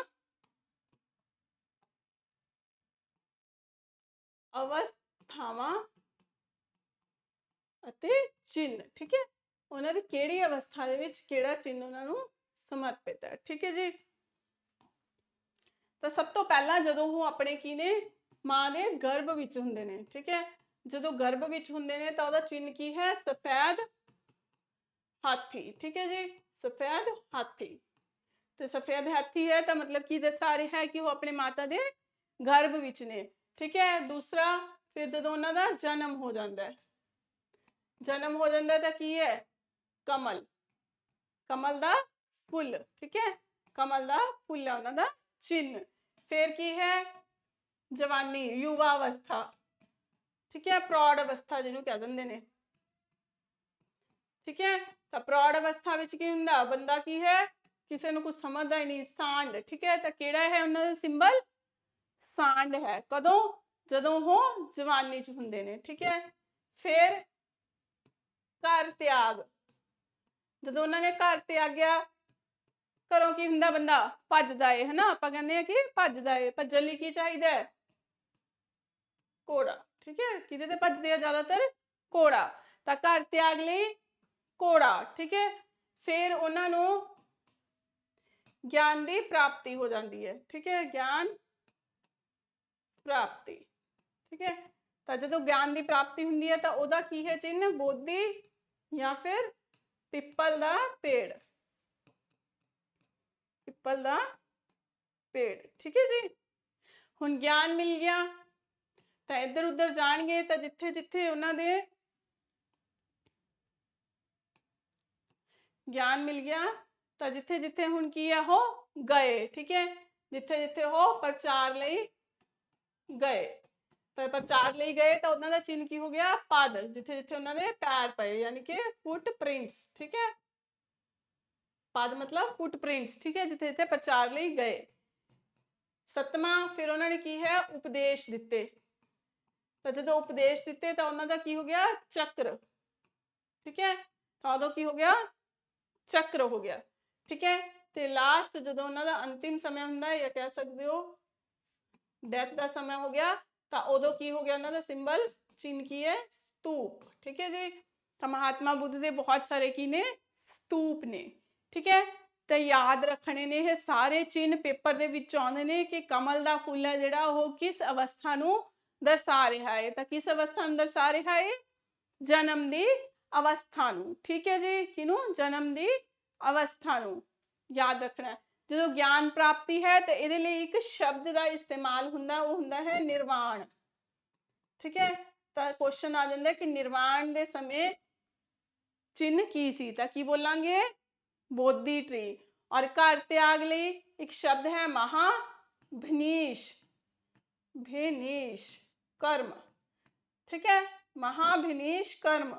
ਅਵਸਥਾਵਾਂ ਅਤੇ ਚਿੰਨ੍ਹ। ਠੀਕ ਹੈ, ਉਹਨਾਂ ਦੀ ਕਿਹੜੀ ਅਵਸਥਾ ਦੇ ਵਿੱਚ ਕਿਹੜਾ ਚਿੰਨ੍ਹ ਉਹਨਾਂ ਨੂੰ ਸਮਰਪਿਤ ਹੈ। ਠੀਕ ਹੈ ਜੀ, ਤਾਂ ਸਭ ਤੋਂ ਪਹਿਲਾਂ ਜਦੋਂ ਉਹ ਆਪਣੇ ਕੀ ਨੇ? ਮਾਂ ਦੇ ਗਰਭ ਵਿੱਚ ਹੁੰਦੇ ਨੇ। ਠੀਕ ਹੈ, ਜਦੋਂ ਗਰਭ ਵਿੱਚ ਹੁੰਦੇ ਨੇ ਤਾਂ ਉਹਦਾ ਚਿੰਨ੍ਹ ਕੀ ਹੈ? ਸਫੈਦ ਹਾਥੀ। ਠੀਕ ਹੈ ਜੀ, ਸਫੈਦ ਹਾਥੀ। ਤੇ ਸਫੈਦ ਹਾਥੀ ਹੈ ਤਾਂ ਮਤਲਬ ਕੀ ਦਰਸਾ ਰਿਹਾ ਹੈ? ਕਿ ਉਹ ਆਪਣੇ ਮਾਤਾ ਦੇ ਗਰਭ ਵਿੱਚ ਨੇ। ਠੀਕ ਹੈ, ਦੂਸਰਾ ਫਿਰ ਜਦੋਂ ਉਹਨਾਂ ਦਾ ਜਨਮ ਹੋ ਜਾਂਦਾ ਹੈ, ਜਨਮ ਹੋ ਜਾਂਦਾ ਤਾਂ ਕੀ ਹੈ? ਕਮਲ, ਕਮਲ ਦਾ ਫੁੱਲ। ਠੀਕ ਹੈ, ਕਮਲ ਦਾ ਫੁੱਲ ਹੈ ਉਹਨਾਂ ਦਾ ਚਿੰਨ੍ਹ। ਫਿਰ ਕੀ ਹੈ? ਜਵਾਨੀ, ਯੁਵਾ ਅਵਸਥਾ। ਠੀਕ ਹੈ, ਪ੍ਰੌੜ ਅਵਸਥਾ ਜਿਹਨੂੰ ਕਹਿ ਦਿੰਦੇ ਨੇ। ਠੀਕ ਹੈ, ਤਾਂ ਪ੍ਰੌੜ ਅਵਸਥਾ ਵਿੱਚ ਕੀ ਹੁੰਦਾ? ਬੰਦਾ ਕੀ ਹੈ? ਕਿਸੇ ਨੂੰ ਕੁਝ ਸਮਝਦਾ ਹੀ ਨਹੀਂ, ਸਾਂਢ। ਠੀਕ ਹੈ, ਤਾਂ ਕਿਹੜਾ ਹੈ ਉਹਨਾਂ ਦਾ ਸਿੰਬਲ? ਸਾਂਢ ਹੈ। ਕਦੋਂ? ਜਦੋਂ ਉਹ ਜਵਾਨੀ 'ਚ ਹੁੰਦੇ ਨੇ। ਠੀਕ ਹੈ, ਫਿਰ ਘਰ ਤਿਆਗ, ਜਦੋਂ ਉਹਨਾਂ ਨੇ ਘਰ ਤਿਆਗਿਆ, ਘਰੋਂ ਕੀ ਹੁੰਦਾ? ਬੰਦਾ ਭੱਜਦਾ ਏ, ਹਨਾ? ਆਪਾਂ ਕਹਿੰਦੇ ਆ ਕਿ ਭੱਜਦਾ ਏ। ਭੱਜਣ ਲਈ ਕੀ ਚਾਹੀਦਾ ਹੈ? ਘੋੜਾ। ਠੀਕ ਹੈ, ਕਿਹਦੇ ਤੇ ਭੱਜਦੇ ਆ ਜ਼ਿਆਦਾਤਰ? ਘੋੜਾ। ਤਾਂ ਘਰ ਤਿਆਗ ਲਈ ਘੋੜਾ। ਠੀਕ ਹੈ, ਫਿਰ ਉਹਨਾਂ ਨੂੰ ਗਿਆਨ ਦੀ ਪ੍ਰਾਪਤੀ ਹੋ ਜਾਂਦੀ ਹੈ। ਠੀਕ ਹੈ, ਗਿਆਨ ਪ੍ਰਾਪਤੀ। ਠੀਕ ਹੈ, ਤਾਂ ਜਦੋਂ ਗਿਆਨ ਦੀ ਪ੍ਰਾਪਤੀ ਹੁੰਦੀ ਹੈ ਤਾਂ ਉਹਦਾ ਕੀ ਹੈ ਚਿੰਨ੍ਹ? ਬੋਧੀ ਜਾਂ ਫਿਰ ਪਿੱਪਲ ਦਾ ਪੇੜ, ਪਿੱਪਲ ਦਾ ਪੇੜ। ਠੀਕ ਹੈ ਜੀ, ਹੁਣ ਗਿਆਨ ਮਿਲ ਗਿਆ ਤਾਂ ਇੱਧਰ ਉੱਧਰ ਜਾਣਗੇ, ਤਾਂ ਜਿੱਥੇ ਜਿੱਥੇ ਉਹਨਾਂ ਦੇ ਗਿਆਨ ਮਿਲ ਗਿਆ ਤਾਂ ਜਿੱਥੇ ਜਿੱਥੇ ਹੁਣ ਕੀ ਆ ਉਹ ਗਏ। ਠੀਕ ਹੈ, ਜਿੱਥੇ ਜਿੱਥੇ ਉਹ ਪ੍ਰਚਾਰ ਲਈ ਗਏ, ਤਾਂ ਪ੍ਰਚਾਰ ਲਈ ਗਏ ਤਾਂ ਉਹਨਾਂ ਦਾ ਚਿੰਨ੍ਹ ਕੀ ਹੋ ਗਿਆ? ਪਦ, ਜਿੱਥੇ ਜਿੱਥੇ ਉਹਨਾਂ ਦੇ ਪੈਰ ਪਏ, ਯਾਨੀ ਕਿ ਫੁੱਟਪ੍ਰਿੰਟਸ। ਠੀਕ ਹੈ, ਪਦ ਮਤਲਬ ਫੁੱਟਪ੍ਰਿੰਟਸ। ਠੀਕ ਹੈ, ਜਿੱਥੇ ਜਿੱਥੇ ਪ੍ਰਚਾਰ ਲਈ ਗਏ। ਸੱਤਵਾਂ, ਫਿਰ ਉਹਨਾਂ ਨੇ ਕੀ ਹੈ? ਉਪਦੇਸ਼ ਦਿੱਤੇ। ਤਾਂ ਜਦੋਂ ਉਪਦੇਸ਼ ਦਿੱਤੇ ਤਾਂ ਉਹਨਾਂ ਦਾ ਕੀ ਹੋ ਗਿਆ? ਚੱਕਰ। ਠੀਕ ਹੈ, ਤਾਂ ਉਦੋਂ ਕੀ ਹੋ ਗਿਆ? ਚੱਕਰ ਹੋ ਗਿਆ। ਠੀਕ ਹੈ, ਤੇ ਲਾਸਟ ਜਦੋਂ ਉਹਨਾਂ ਦਾ ਅੰਤਿਮ ਸਮੇਂ ਹੁੰਦਾ ਹੈ, ਜਾਂ ਕਹਿ ਸਕਦੇ ਹੋ ਡੈਥ ਦਾ ਸਮਾਂ ਹੋ ਗਿਆ, ਤਾਂ ਉਦੋਂ ਕੀ ਹੋ ਗਿਆ? ਉਹਨਾਂ ਦਾ ਸਿੰਬਲ, ਚਿੰਨ੍ਹ ਕੀ ਹੈ? ਸਤੂਪ। ਠੀਕ ਹੈ ਜੀ, ਤਾਂ ਮਹਾਤਮਾ ਬੁੱਧ ਦੇ ਬਹੁਤ ਸਾਰੇ ਕੀ ਨੇ? ਸਤੂਪ ਨੇ। ਠੀਕ ਹੈ, ਤੇ ਯਾਦ ਰੱਖਣੇ ਨੇ ਇਹ ਸਾਰੇ ਚਿੰਨ੍ਹ, ਪੇਪਰ ਦੇ ਵਿੱਚ ਆਉਂਦੇ ਨੇ ਕਿ ਕਮਲ ਦਾ ਫੁੱਲ ਹੈ ਜਿਹੜਾ ਉਹ ਕਿਸ ਅਵਸਥਾ ਨੂੰ ਦਰਸਾ ਰਿਹਾ ਹੈ। ਤਾਂ ਕਿਸ ਅਵਸਥਾ ਨੂੰ ਦਰਸਾ ਰਿਹਾ ਹੈ? ਜਨਮ ਦੀ ਅਵਸਥਾ ਨੂੰ। ਠੀਕ ਹੈ ਜੀ, ਕਿਹਨੂੰ? ਜਨਮ ਦੀ ਅਵਸਥਾ ਨੂੰ ਯਾਦ ਰੱਖਣਾ। ਜਦੋਂ ਗਿਆਨ ਪ੍ਰਾਪਤੀ ਹੈ ਤਾਂ ਇਹਦੇ ਲਈ ਇੱਕ ਸ਼ਬਦ ਦਾ ਇਸਤੇਮਾਲ ਹੁੰਦਾ, ਉਹ ਹੁੰਦਾ ਹੈ ਨਿਰਵਾਣ। ਠੀਕ ਹੈ, ਤਾਂ ਕੁਐਸਚਨ ਆ ਜਾਂਦਾ ਕਿ ਨਿਰਵਾਣ ਦੇ ਸਮੇਂ ਚਿੰਨ੍ਹ ਕੀ ਸੀ? ਤਾਂ ਕੀ ਬੋਲਾਂਗੇ? ਬੋਧੀ ਟਰੀ। ਔਰ ਘਰ ਤਿਆਗ ਲਈ ਇੱਕ ਸ਼ਬਦ ਹੈ ਮਹਾਭਿਨੀਸ਼, ਭਿਨੀਸ਼ ਕਰਮ। ਠੀਕ ਹੈ, ਮਹਾਭਿਨੀਸ਼ ਕਰਮ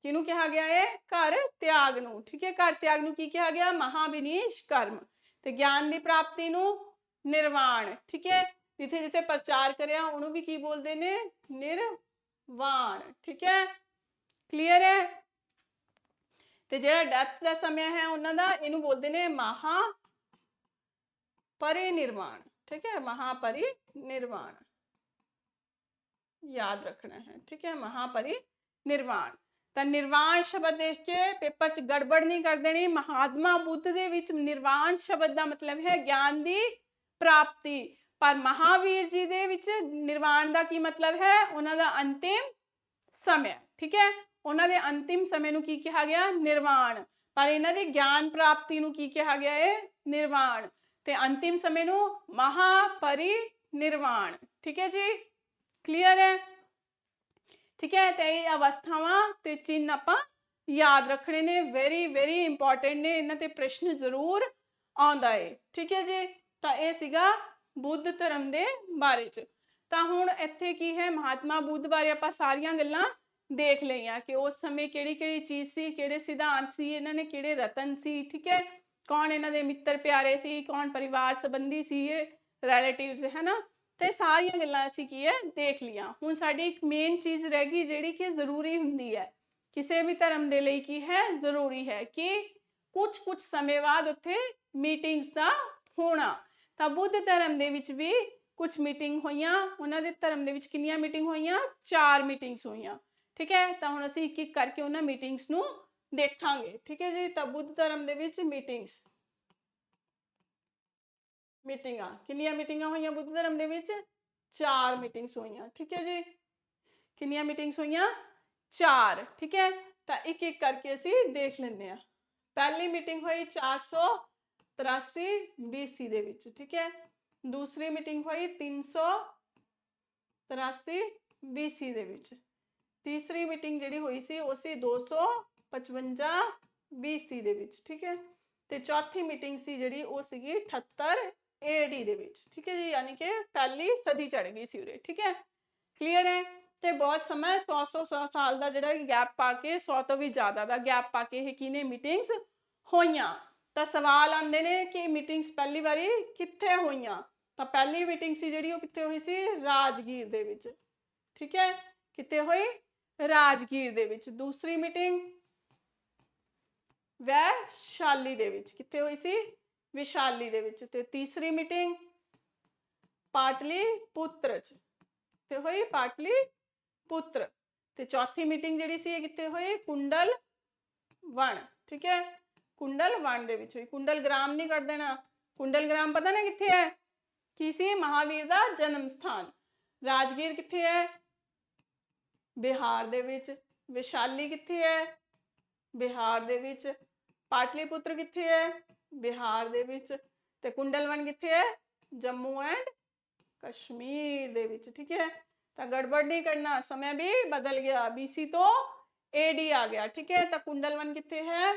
ਕਿਹਨੂੰ ਕਿਹਾ ਗਿਆ ਹੈ? ਘਰ ਤਿਆਗ ਨੂੰ। ਠੀਕ ਹੈ, ਘਰ ਤਿਆਗ ਨੂੰ ਕੀ ਕਿਹਾ ਗਿਆ? ਮਹਾਭਿਨੀਸ਼ ਕਰਮ। ਤੇ ਗਿਆਨ ਦੀ ਪ੍ਰਾਪਤੀ ਨੂੰ ਨਿਰਵਾਣ। ਠੀਕ ਹੈ, ਜਿੱਥੇ ਜਿੱਥੇ ਪ੍ਰਚਾਰ ਕਰਿਆ ਉਹਨੂੰ ਵੀ ਕੀ ਬੋਲਦੇ ਨੇ? ਨਿਰਵਾਣ। ਠੀਕ ਹੈ, ਕਲੀਅਰ ਹੈ। ਤੇ ਜਿਹੜਾ ਡੈਥ ਦਾ ਸਮਾਂ ਹੈ ਉਹਨਾਂ ਦਾ, ਇਹਨੂੰ ਬੋਲਦੇ ਨੇ ਮਹਾ ਪਰਿਨਿਰਵਾਣ। ਠੀਕ ਹੈ, ਮਹਾਪਰਿਨਿਰਵਾਣ ਯਾਦ ਰੱਖਣਾ ਹੈ। ਠੀਕ ਹੈ, ਮਹਾਪਰਿਨਿਰਵਾਣ। ਤਾਂ ਨਿਰਵਾਣ ਸ਼ਬਦ ਦੇਖ ਕੇ ਪੇਪਰ 'ਚ ਗੜਬੜ ਨਹੀਂ ਕਰ ਦੇਣੀ। ਮਹਾਤਮਾ ਬੁੱਧ ਦੇ ਵਿੱਚ ਨਿਰਵਾਣ ਸ਼ਬਦ ਦਾ ਮਤਲਬ ਹੈ ਗਿਆਨ ਦੀ ਪ੍ਰਾਪਤੀ, ਪਰ ਮਹਾਵੀਰ ਜੀ ਦੇ ਵਿੱਚ ਨਿਰਵਾਣ ਦਾ ਕੀ ਮਤਲਬ ਹੈ? ਉਹਨਾਂ ਦਾ ਅੰਤਿਮ ਸਮੇਂ। ਠੀਕ ਹੈ, ਉਹਨਾਂ ਦੇ ਅੰਤਿਮ ਸਮੇਂ ਨੂੰ ਕੀ ਕਿਹਾ ਗਿਆ? ਨਿਰਵਾਣ। ਪਰ ਇਹਨਾਂ ਦੀ ਗਿਆਨ ਪ੍ਰਾਪਤੀ ਨੂੰ ਕੀ ਕਿਹਾ ਗਿਆ ਹੈ? ਨਿਰਵਾਣ। ਤੇ ਅੰਤਿਮ ਸਮੇਂ ਨੂੰ ਮਹਾਪਰਿਨਿਰਵਾਣ। ਠੀਕ ਹੈ ਜੀ, ਕਲੀਅਰ ਹੈ। ਠੀਕ ਹੈ, ਤੇ ਇਹ ਅਵਸਥਾਵਾਂ ਤੇ ਚਿੰਨ੍ਹ ਆਪਾਂ ਯਾਦ ਰੱਖਣੇ ਨੇ, ਵੈਰੀ ਵੈਰੀ ਇੰਪੋਰਟੈਂਟ ਨੇ, ਇਹਨਾਂ ਤੇ ਪ੍ਰਸ਼ਨ ਜ਼ਰੂਰ ਆਉਂਦਾ ਹੈ। ਠੀਕ ਹੈ ਜੀ, ਤਾਂ ਇਹ ਸੀਗਾ ਬੁੱਧ ਧਰਮ ਦੇ ਬਾਰੇ 'ਚ। ਤਾਂ ਹੁਣ ਇੱਥੇ ਕੀ ਹੈ? ਮਹਾਤਮਾ ਬੁੱਧ ਬਾਰੇ ਆਪਾਂ ਸਾਰੀਆਂ ਗੱਲਾਂ ਦੇਖ ਲਈਆਂ ਕਿ ਉਸ ਸਮੇਂ ਕਿਹੜੀ ਕਿਹੜੀ ਚੀਜ਼ ਸੀ, ਕਿਹੜੇ ਸਿਧਾਂਤ ਸੀ, ਇਹਨਾਂ ਨੇ ਕਿਹੜੇ ਰਤਨ ਸੀ। ਠੀਕ ਹੈ, ਕੌਣ ਇਹਨਾਂ ਦੇ ਮਿੱਤਰ ਪਿਆਰੇ ਸੀ, ਕੌਣ ਪਰਿਵਾਰ ਸੰਬੰਧੀ ਸੀ, ਇਹ ਰਿਲੇਟਿਵਸ ਹੈ ਨਾ। ਤੇ ਸਾਰੀਆਂ ਗੱਲਾਂ ਅਸੀਂ ਕੀ ਹੈ? ਦੇਖ ਲਿਆ। ਹੁਣ ਸਾਡੀ ਇੱਕ ਮੇਨ ਚੀਜ਼ ਰਹਿ ਗਈ ਜਿਹੜੀ ਕਿ ਜ਼ਰੂਰੀ ਹੁੰਦੀ ਹੈ ਕਿਸੇ ਵੀ ਧਰਮ ਦੇ ਲਈ, ਕੀ ਹੈ? ਜ਼ਰੂਰੀ ਹੈ ਕਿ ਕੁਝ ਸਮੇਂ ਬਾਅਦ ਉੱਥੇ ਮੀਟਿੰਗਸ ਦਾ ਹੋਣਾ। ਤਾਂ ਬੁੱਧ ਧਰਮ ਦੇ ਵਿੱਚ ਵੀ ਕੁਝ ਮੀਟਿੰਗ ਹੋਈਆਂ। ਉਹਨਾਂ ਦੇ ਧਰਮ ਦੇ ਵਿੱਚ ਕਿੰਨੀਆਂ ਮੀਟਿੰਗ ਹੋਈਆਂ? 4 ਮੀਟਿੰਗਸ ਹੋਈਆਂ। ਠੀਕ ਹੈ, ਤਾਂ ਹੁਣ ਅਸੀਂ ਇੱਕ ਇੱਕ ਕਰਕੇ ਉਹਨਾਂ ਮੀਟਿੰਗਸ ਨੂੰ ਦੇਖਾਂਗੇ। ਠੀਕ ਹੈ ਜੀ, ਤਾਂ ਬੁੱਧ ਧਰਮ ਦੇ ਵਿੱਚ ਮੀਟਿੰਗਾਂ ਕਿੰਨੀਆਂ ਮੀਟਿੰਗਾਂ ਹੋਈਆਂ? ਬੁੱਧ ਧਰਮ ਦੇ ਵਿੱਚ 4 ਮੀਟਿੰਗਸ ਹੋਈਆਂ। ਠੀਕ ਹੈ ਜੀ, ਕਿੰਨੀਆਂ ਮੀਟਿੰਗਸ ਹੋਈਆਂ? 4। ਠੀਕ ਹੈ, ਤਾਂ ਇੱਕ ਇੱਕ ਕਰਕੇ ਅਸੀਂ ਦੇਖ ਲੈਂਦੇ ਹਾਂ। ਪਹਿਲੀ ਮੀਟਿੰਗ ਹੋਈ 483 BC ਦੇ ਵਿੱਚ। ਠੀਕ ਹੈ, ਦੂਸਰੀ ਮੀਟਿੰਗ ਹੋਈ 383 BC ਦੇ ਵਿੱਚ। ਤੀਸਰੀ ਮੀਟਿੰਗ ਜਿਹੜੀ ਹੋਈ ਸੀ ਉਹ ਸੀ 255 BC ਦੇ ਵਿੱਚ। ਠੀਕ ਹੈ, ਤੇ ਚੌਥੀ ਮੀਟਿੰਗ ਸੀ ਜਿਹੜੀ ਉਹ ਸੀਗੀ 78 AD ਦੇ ਵਿੱਚ। ਠੀਕ ਹੈ ਜੀ, ਯਾਨੀ ਕਿ ਪਹਿਲੀ ਸਦੀ ਚੜ ਗਈ ਸੀ ਉਰੇ। ਠੀਕ ਹੈ, ਕਲੀਅਰ ਹੈ। ਤੇ ਬਹੁਤ ਸਮਾਂ 100 ਸਾਲ ਦਾ ਜਿਹੜਾ ਗੈਪ ਪਾ ਕੇ, 100 ਤੋਂ ਵੀ ਜ਼ਿਆਦਾ ਦਾ ਗੈਪ ਪਾ ਕੇ ਇਹ ਕਿਨੇ ਮੀਟਿੰਗਸ ਹੋਈਆਂ। ਤਾਂ ਸਵਾਲ ਆਉਂਦੇ ਨੇ ਕਿ ਮੀਟਿੰਗਸ ਪਹਿਲੀ ਵਾਰੀ ਕਿੱਥੇ ਹੋਈਆਂ? ਤਾਂ ਪਹਿਲੀ ਮੀਟਿੰਗ ਸੀ ਜਿਹੜੀ ਉਹ ਕਿੱਥੇ ਹੋਈ ਸੀ? ਰਾਜਗੀਰ ਦੇ ਵਿੱਚ। ਠੀਕ ਹੈ, ਕਿੱਥੇ ਹੋਈ? ਰਾਜਗੀਰ ਦੇ ਵਿੱਚ। ਦੂਸਰੀ ਮੀਟਿੰਗ ਵੈਸ਼ਾਲੀ ਦੇ ਵਿੱਚ। ਕਿੱਥੇ ਹੋਈ ਸੀ? ਵਿਸ਼ਾਲੀ ਦੇ ਵਿੱਚ। ਤੇ ਤੀਸਰੀ ਮੀਟਿੰਗ ਪਾਟਲੀਪੁੱਤਰ 'ਚ। ਕਿੱਥੇ ਹੋਈ? ਪਾਟਲੀਪੁੱਤਰ। ਤੇ ਚੌਥੀ ਮੀਟਿੰਗ ਜਿਹੜੀ ਸੀ ਇਹ ਕਿੱਥੇ ਹੋਈ? ਕੁੰਡਲਵਨ। ਠੀਕ ਹੈ, ਕੁੰਡਲਵਨ ਦੇ ਵਿੱਚ ਹੋਈ। ਕੁੰਡਲਗ੍ਰਾਮ ਨਹੀਂ ਕਰ ਦੇਣਾ। ਕੁੰਡਲਗ੍ਰਾਮ ਪਤਾ ਨਾ ਕਿੱਥੇ ਹੈ? ਕੀ ਸੀ? ਮਹਾਵੀਰ ਦਾ ਜਨਮ ਸਥਾਨ। ਰਾਜਗੀਰ ਕਿੱਥੇ ਹੈ? ਬਿਹਾਰ ਦੇ ਵਿੱਚ। ਵਿਸ਼ਾਲੀ ਕਿੱਥੇ ਹੈ? ਬਿਹਾਰ ਦੇ ਵਿੱਚ। ਪਾਟਲੀਪੁੱਤਰ ਕਿੱਥੇ ਹੈ? ਬਿਹਾਰ ਦੇ ਵਿੱਚ। ਤੇ ਕੁੰਡਲਵਨ ਕਿੱਥੇ ਹੈ? ਜੰਮੂ ਐਂਡ ਕਸ਼ਮੀਰ ਦੇ ਵਿੱਚ। ਠੀਕ ਹੈ, ਤਾਂ ਗੜਬੜ ਨਹੀਂ ਕਰਨਾ, ਸਮੇਂ ਵੀ ਬਦਲ ਗਿਆ, BC ਤੋਂ AD ਆ ਗਿਆ। ਠੀਕ ਹੈ, ਤਾਂ ਕੁੰਡਲਵਨ ਕਿੱਥੇ ਹੈ?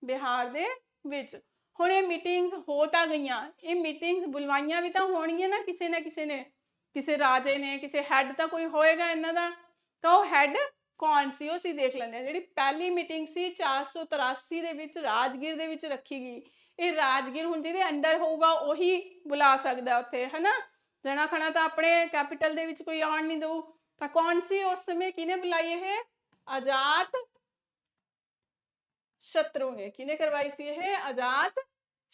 ਬਿਹਾਰ ਦੇ ਵਿੱਚ। ਹੁਣ ਇਹ ਮੀਟਿੰਗਸ ਹੋ ਤਾਂ ਗਈਆਂ, ਇਹ ਮੀਟਿੰਗਸ ਬੁਲਵਾਈਆਂ ਵੀ ਤਾਂ ਹੋਣਗੀਆਂ ਨਾ ਕਿਸੇ ਨੇ। ਕਿਸੇ ਰਾਜੇ ਨੇ, ਕਿਸੇ ਹੈਡ ਤਾਂ ਕੋਈ ਹੋਏਗਾ ਇਹਨਾਂ ਦਾ, ਤਾਂ ਉਹ ਹੈਡ ਕੌਣ ਸੀ ਉਹ ਅਸੀਂ ਦੇਖ ਲੈਂਦੇ ਹਾਂ। ਜਿਹੜੀ ਪਹਿਲੀ ਮੀਟਿੰਗ ਸੀ 483 ਦੇ ਵਿੱਚ ਰਾਜਗੀਰ ਦੇ ਵਿੱਚ ਰੱਖੀ ਗਈ। ਇਹ ਰਾਜਗੀਰ ਹੁਣ ਜਿਹਦੇ ਅੰਡਰ ਹੋਊਗਾ ਉਹੀ ਬੁਲਾ ਸਕਦਾ ਉੱਥੇ, ਹਨਾ। ਜਣਾ ਖਣਾ ਤਾਂ ਆਪਣੇ ਕੈਪੀਟਲ ਦੇ ਵਿੱਚ ਕੋਈ ਆਉਣ ਨਹੀਂ ਦਊ। ਤਾਂ ਕੌਣ ਸੀ ਉਸ ਸਮੇਂ, ਕਿਹਨੇ ਬੁਲਾਈ ਇਹ? ਅਜਾਤ ਸ਼ਤਰੂ ਨੇ। ਕਿਹਨੇ ਕਰਵਾਈ ਸੀ ਇਹ? ਅਜਾਤ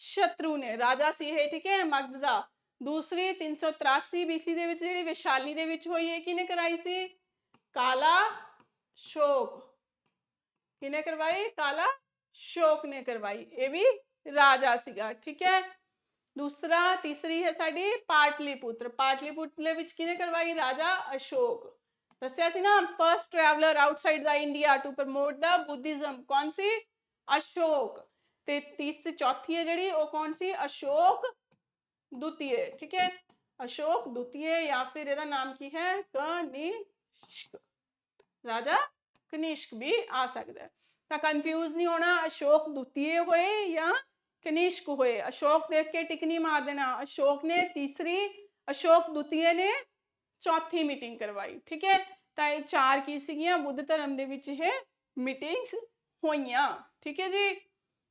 ਸ਼ਤਰੂ ਨੇ। ਰਾਜਾ ਸੀ ਇਹ, ਠੀਕ ਹੈ, ਮਗਧ ਦਾ। ਦੂਸਰੀ 383 BC ਦੇ ਵਿੱਚ ਜਿਹੜੀ ਵਿਸ਼ਾਲੀ ਦੇ ਵਿੱਚ ਹੋਈ, ਇਹ ਕਿਹਨੇ ਕਰਾਈ ਸੀ? ਕਾਲਾ ਸ਼ੋਕ। ਕਿਹਨੇ ਕਰਵਾਈ? ਕਾਲਾ ਸ਼ੋਕ ਨੇ ਕਰਵਾਈ। ਇਹ ਵੀ ਰਾਜਾ ਸੀਗਾ, ਠੀਕ ਹੈ। ਦੂਸਰਾ, ਤੀਸਰੀ ਹੈ ਸਾਡੀ ਪਾਟਲੀਪੁੱਤਰ। ਪਾਟਲੀਪੁੱਤਰ ਦੇ ਵਿੱਚ ਕਿਹਨੇ ਕਰਵਾਈ? ਰਾਜਾ ਅਸ਼ੋਕ। ਦੱਸਿਆ ਸੀ ਨਾ, first traveller outside the India to promote the Buddhism. ਕੌਣ ਸੀ? ਅਸ਼ੋਕ। ਤੇ ਚੌਥੀ ਹੈ ਜਿਹੜੀ, ਉਹ ਕੌਣ ਸੀ? ਅਸ਼ੋਕ ਦੁਤੀਏ, ਠੀਕ ਹੈ। ਅਸ਼ੋਕ ਦੁਤੀਏ, ਜਾਂ ਫਿਰ ਇਹਦਾ ਨਾਮ ਕੀ ਹੈ? ਕਨਿਸ਼ਕ। ਰਾਜਾ ਕਨਿਸ਼ਕ ਵੀ ਆ ਸਕਦਾ। ਤਾਂ ਕਨਫਿਊਜ਼ ਨਹੀਂ ਹੋਣਾ, ਅਸ਼ੋਕ ਦੁਤੀਏ ਹੋਏ ਜਾਂ ਕਨਿਸ਼ਕ ਹੋਏ। ਅਸ਼ੋਕ ਦੇਖ ਕੇ ਟਿਕ ਨਹੀਂ ਮਾਰ ਦੇਣਾ। ਅਸ਼ੋਕ ਨੇ ਤੀਸਰੀ, ਅਸ਼ੋਕ ਦੁਤੀਏ ਨੇ ਚੌਥੀ ਮੀਟਿੰਗ ਕਰਵਾਈ, ਠੀਕ ਹੈ। ਤਾਂ ਇਹ ਚਾਰ ਕੀ ਸੀਗੀਆਂ? ਬੁੱਧ ਧਰਮ ਦੇ ਵਿੱਚ ਇਹ ਮੀਟਿੰਗਸ ਹੋਈਆਂ, ਠੀਕ ਹੈ ਜੀ।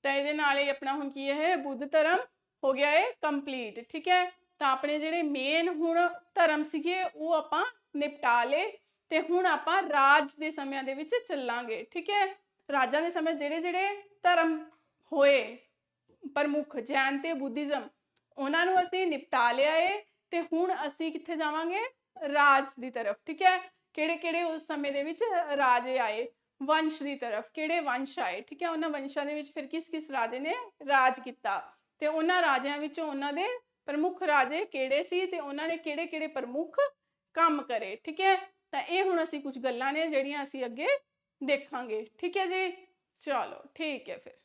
ਤਾਂ ਇਹਦੇ ਨਾਲ ਹੀ ਆਪਣਾ ਹੁਣ ਕੀ ਹੈ? ਬੁੱਧ ਧਰਮ ਹੋ ਗਿਆ ਇਹ ਕੰਪਲੀਟ, ਠੀਕ ਹੈ। ਤਾਂ ਆਪਣੇ ਜਿਹੜੇ ਮੇਨ ਹੁਣ ਧਰਮ ਸੀਗੇ ਉਹ ਆਪਾਂ ਨਿਪਟਾ ਲਏ, ਤੇ ਹੁਣ ਆਪਾਂ ਰਾਜ ਦੇ ਸਮਿਆਂ ਦੇ ਵਿੱਚ ਚੱਲਾਂਗੇ, ਠੀਕ ਹੈ। ਰਾਜਾਂ ਦੇ ਸਮੇਂ ਜਿਹੜੇ ਜਿਹੜੇ ਧਰਮ ਹੋਏ ਪ੍ਰਮੁੱਖ, ਜੈਨ ਤੇ ਬੁੱਧਿਜ਼ਮ, ਉਹਨਾਂ ਨੂੰ ਅਸੀਂ ਨਿਪਟਾ ਲਿਆ ਏ। ਤੇ ਹੁਣ ਅਸੀਂ ਕਿੱਥੇ ਜਾਵਾਂਗੇ? ਰਾਜ ਦੀ ਤਰਫ, ਠੀਕ ਹੈ। ਕਿਹੜੇ ਕਿਹੜੇ ਉਸ ਸਮੇਂ ਦੇ ਵਿੱਚ ਰਾਜੇ ਆਏ? ਵੰਸ਼ ਦੀ ਤਰਫ। ਕਿਹੜੇ ਵੰਸ਼ ਆਏ, ਠੀਕ ਹੈ। ਉਹਨਾਂ ਵੰਸ਼ਾਂ ਦੇ ਵਿੱਚ ਫਿਰ ਕਿਸ ਕਿਸ ਰਾਜੇ ਨੇ ਰਾਜ ਕੀਤਾ, ਤੇ ਉਹਨਾਂ ਰਾਜਿਆਂ ਵਿੱਚੋਂ ਉਹਨਾਂ ਦੇ ਪ੍ਰਮੁੱਖ ਰਾਜੇ ਕਿਹੜੇ ਸੀ, ਤੇ ਉਹਨਾਂ ਨੇ ਕਿਹੜੇ ਕਿਹੜੇ ਪ੍ਰਮੁੱਖ ਕੰਮ ਕਰੇ, ਠੀਕ ਹੈ। ਤਾਂ ਇਹ ਹੁਣ ਅਸੀਂ ਕੁਝ ਗੱਲਾਂ ਨੇ ਜਿਹੜੀਆਂ ਅਸੀਂ ਅੱਗੇ ਦੇਖਾਂਗੇ, ਠੀਕ ਹੈ ਜੀ। ਚਲੋ ਠੀਕ ਹੈ ਫਿਰ।